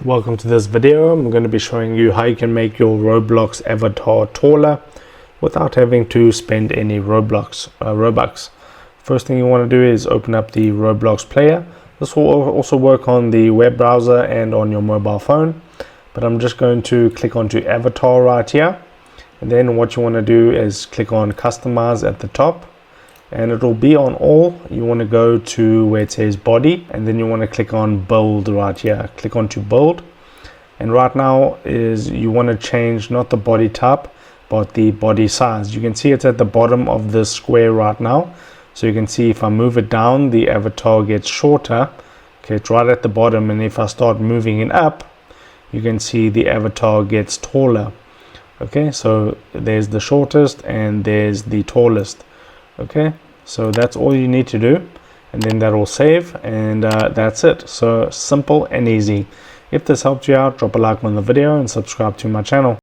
Welcome to this video. I'm going to be showing you how you can make your Roblox avatar taller without having to spend any Robux. First thing you want to do is open up the Roblox player. This will also work on the web browser and on your mobile phone, but I'm just going to click onto avatar right here, and then what you want to do is click on customize at the top, and it will be on all. You want to go to where it says body, and then you want to click on build right here. Click on to build, and right now is you want to change not the body type but the body size. You can see it's at the bottom of the square right now, so you can see if I move it down, the avatar gets shorter. Okay, it's right at the bottom, and if I start moving it up, you can see the avatar gets taller. Okay, so there's the shortest and there's the tallest. Okay, so that's all you need to do, and then that will save, and that's it. So simple and easy. If this helped you out, drop a like on the video and subscribe to my channel.